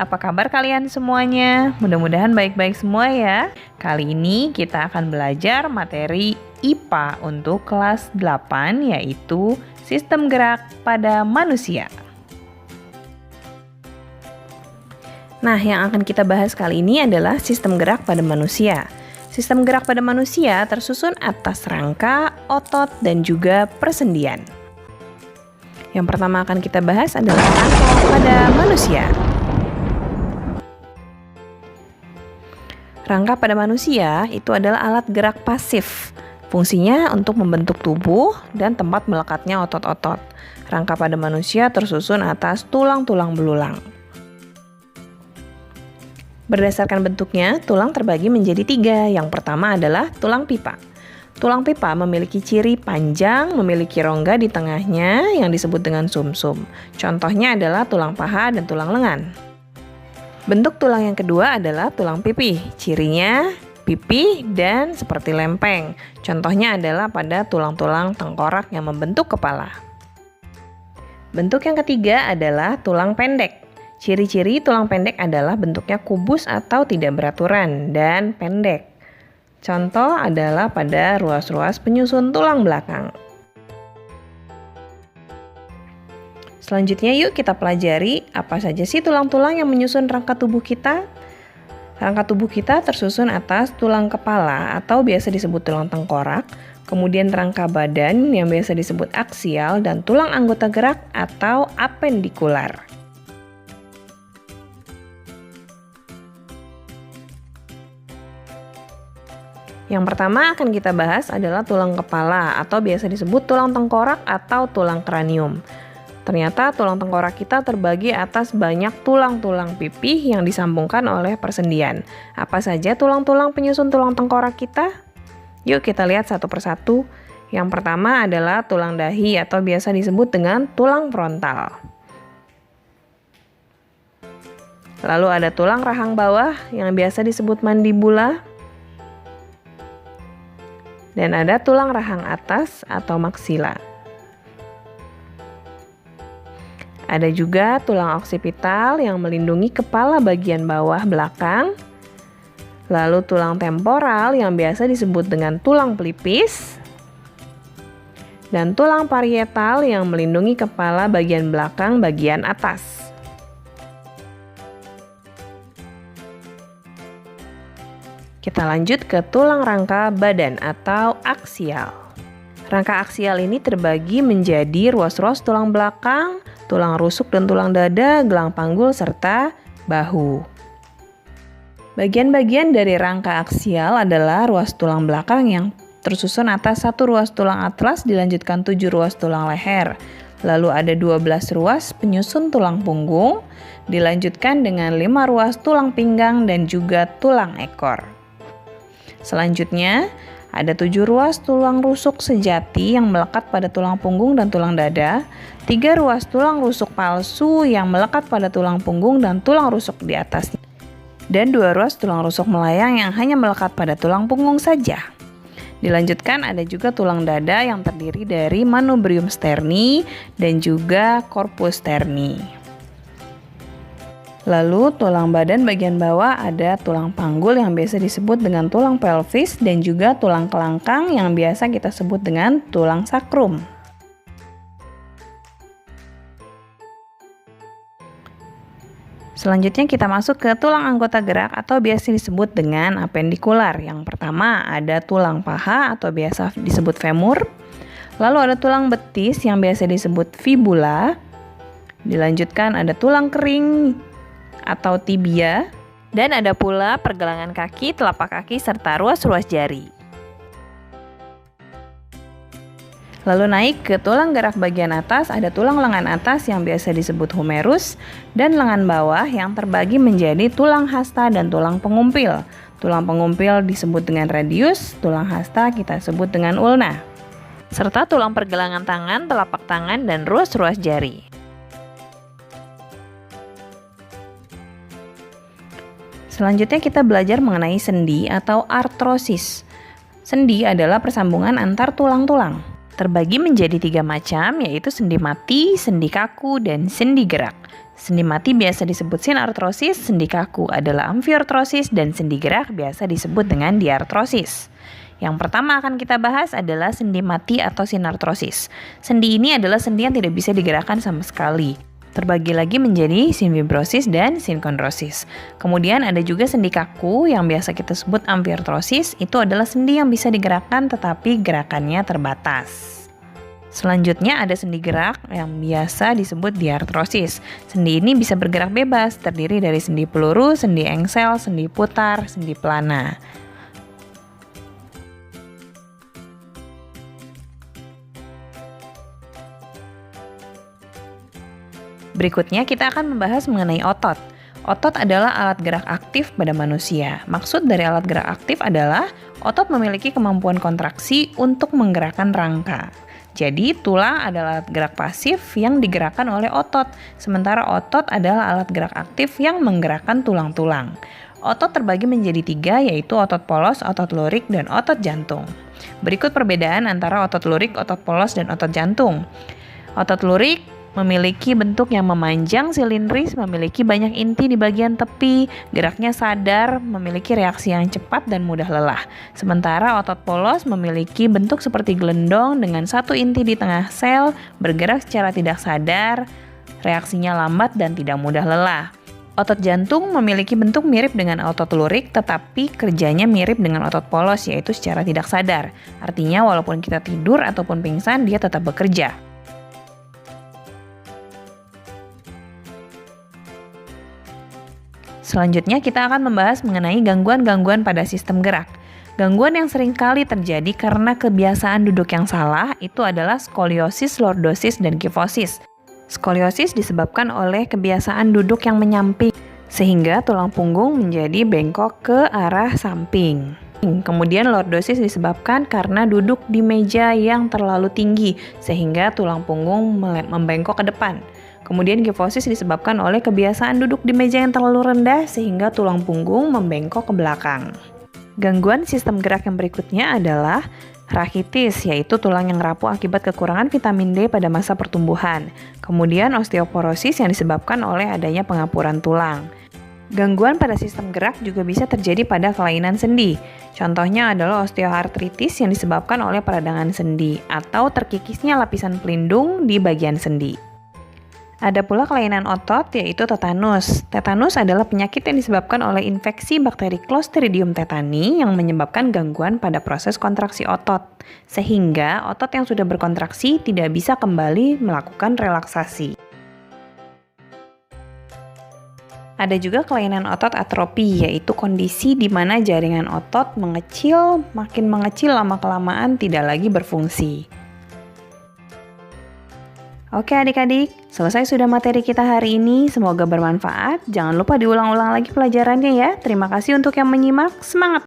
apa kabar kalian semuanya? Mudah-mudahan baik-baik semua ya. Kali ini kita akan belajar materi IPA untuk kelas 8, yaitu sistem gerak pada manusia. Nah, yang akan kita bahas kali ini adalah sistem gerak pada manusia. Sistem gerak pada manusia tersusun atas rangka, otot, dan juga persendian. Yang pertama akan kita bahas adalah rangka pada manusia. Rangka pada manusia itu adalah alat gerak pasif. Fungsinya untuk membentuk tubuh dan tempat melekatnya otot-otot. Rangka pada manusia tersusun atas tulang-tulang belulang. Berdasarkan bentuknya, tulang terbagi menjadi 3. Yang pertama adalah tulang pipa. Tulang pipa memiliki ciri panjang, memiliki rongga di tengahnya yang disebut dengan sumsum. Contohnya adalah tulang paha dan tulang lengan. Bentuk tulang yang kedua adalah tulang pipih. Cirinya pipih dan seperti lempeng. Contohnya adalah pada tulang-tulang tengkorak yang membentuk kepala. Bentuk yang ketiga adalah tulang pendek. Ciri-ciri tulang pendek adalah bentuknya kubus atau tidak beraturan dan pendek. Contoh adalah pada ruas-ruas penyusun tulang belakang. Selanjutnya yuk kita pelajari apa saja sih tulang-tulang yang menyusun rangka tubuh kita. Rangka tubuh kita tersusun atas tulang kepala atau biasa disebut tulang tengkorak, kemudian rangka badan yang biasa disebut aksial, dan tulang anggota gerak atau apendikular. Yang pertama akan kita bahas adalah tulang kepala atau biasa disebut tulang tengkorak atau tulang kranium. Ternyata tulang tengkorak kita terbagi atas banyak tulang-tulang pipih yang disambungkan oleh persendian. Apa saja tulang-tulang penyusun tulang tengkorak kita? Yuk kita lihat satu persatu. Yang pertama adalah tulang dahi atau biasa disebut dengan tulang frontal. Lalu ada tulang rahang bawah yang biasa disebut mandibula. Dan ada tulang rahang atas atau maksila. Ada juga tulang oksipital yang melindungi kepala bagian bawah belakang. Lalu tulang temporal yang biasa disebut dengan tulang pelipis. Dan tulang parietal yang melindungi kepala bagian belakang bagian atas. Kita lanjut ke tulang rangka badan atau aksial. Rangka aksial ini terbagi menjadi ruas-ruas tulang belakang, tulang rusuk dan tulang dada, gelang panggul, serta bahu. Bagian-bagian dari rangka aksial adalah ruas tulang belakang yang tersusun atas 1 ruas tulang atlas dilanjutkan 7 ruas tulang leher. Lalu ada 12 ruas penyusun tulang punggung, dilanjutkan dengan 5 ruas tulang pinggang dan juga tulang ekor. Selanjutnya, ada 7 ruas tulang rusuk sejati yang melekat pada tulang punggung dan tulang dada, 3 ruas tulang rusuk palsu yang melekat pada tulang punggung dan tulang rusuk di atasnya, dan 2 ruas tulang rusuk melayang yang hanya melekat pada tulang punggung saja. Dilanjutkan ada juga tulang dada yang terdiri dari manubrium sterni dan juga corpus sterni. Lalu tulang badan bagian bawah ada tulang panggul yang biasa disebut dengan tulang pelvis dan juga tulang kelangkang yang biasa kita sebut dengan tulang sakrum. Selanjutnya kita masuk ke tulang anggota gerak atau biasa disebut dengan apendikular. Yang pertama ada tulang paha atau biasa disebut femur. Lalu ada tulang betis yang biasa disebut fibula. Dilanjutkan ada tulang kering atau tibia, dan ada pula pergelangan kaki, telapak kaki, serta ruas-ruas jari. Lalu naik ke tulang gerak bagian atas, ada tulang lengan atas yang biasa disebut humerus, dan lengan bawah yang terbagi menjadi tulang hasta dan tulang pengumpil. Tulang pengumpil disebut dengan radius, tulang hasta kita sebut dengan ulna, serta tulang pergelangan tangan, telapak tangan, dan ruas-ruas jari. Selanjutnya kita belajar mengenai sendi atau artrosis. Sendi adalah persambungan antar tulang-tulang. Terbagi menjadi 3 macam, yaitu sendi mati, sendi kaku, dan sendi gerak. Sendi mati biasa disebut sinartrosis, sendi kaku adalah amfiartrosis, dan sendi gerak biasa disebut dengan diartrosis. Yang pertama akan kita bahas adalah sendi mati atau sinartrosis. Sendi ini adalah sendi yang tidak bisa digerakkan sama sekali. Terbagi lagi menjadi sinfibrosis dan sinkondrosis. Kemudian ada juga sendi kaku yang biasa kita sebut amfiartrosis. Itu adalah sendi yang bisa digerakkan tetapi gerakannya terbatas. Selanjutnya ada sendi gerak yang biasa disebut diartrosis. Sendi ini bisa bergerak bebas, terdiri dari sendi peluru, sendi engsel, sendi putar, sendi pelana. Berikutnya kita akan membahas mengenai otot. Otot adalah alat gerak aktif pada manusia. Maksud dari alat gerak aktif adalah otot memiliki kemampuan kontraksi untuk menggerakkan rangka. Jadi tulang adalah alat gerak pasif yang digerakkan oleh otot, sementara otot adalah alat gerak aktif yang menggerakkan tulang-tulang. Otot terbagi menjadi 3, yaitu otot polos, otot lurik, dan otot jantung. Berikut perbedaan antara otot lurik, otot polos, dan otot jantung. Otot lurik memiliki bentuk yang memanjang silindris, memiliki banyak inti di bagian tepi, geraknya sadar, memiliki reaksi yang cepat dan mudah lelah. Sementara otot polos memiliki bentuk seperti gelendong dengan satu inti di tengah sel, bergerak secara tidak sadar, reaksinya lambat dan tidak mudah lelah. Otot jantung memiliki bentuk mirip dengan otot lurik, tetapi kerjanya mirip dengan otot polos, yaitu secara tidak sadar. Artinya walaupun kita tidur ataupun pingsan, dia tetap bekerja. Selanjutnya kita akan membahas mengenai gangguan-gangguan pada sistem gerak. Gangguan yang sering kali terjadi karena kebiasaan duduk yang salah itu adalah skoliosis, lordosis, dan kifosis. Skoliosis disebabkan oleh kebiasaan duduk yang menyamping, sehingga tulang punggung menjadi bengkok ke arah samping. Kemudian lordosis disebabkan karena duduk di meja yang terlalu tinggi, sehingga tulang punggung membengkok ke depan. Kemudian kifosis disebabkan oleh kebiasaan duduk di meja yang terlalu rendah sehingga tulang punggung membengkok ke belakang. Gangguan sistem gerak yang berikutnya adalah rakitis, yaitu tulang yang rapuh akibat kekurangan vitamin D pada masa pertumbuhan. Kemudian osteoporosis yang disebabkan oleh adanya pengapuran tulang. Gangguan pada sistem gerak juga bisa terjadi pada kelainan sendi. Contohnya adalah osteoartritis yang disebabkan oleh peradangan sendi atau terkikisnya lapisan pelindung di bagian sendi. Ada pula kelainan otot, yaitu tetanus. Tetanus adalah penyakit yang disebabkan oleh infeksi bakteri Clostridium tetani yang menyebabkan gangguan pada proses kontraksi otot, sehingga otot yang sudah berkontraksi tidak bisa kembali melakukan relaksasi. Ada juga kelainan otot atrofi, yaitu kondisi di mana jaringan otot makin mengecil lama-kelamaan tidak lagi berfungsi. Oke adik-adik, selesai sudah materi kita hari ini. Semoga bermanfaat. Jangan lupa diulang-ulang lagi pelajarannya ya. Terima kasih untuk yang menyimak. Semangat!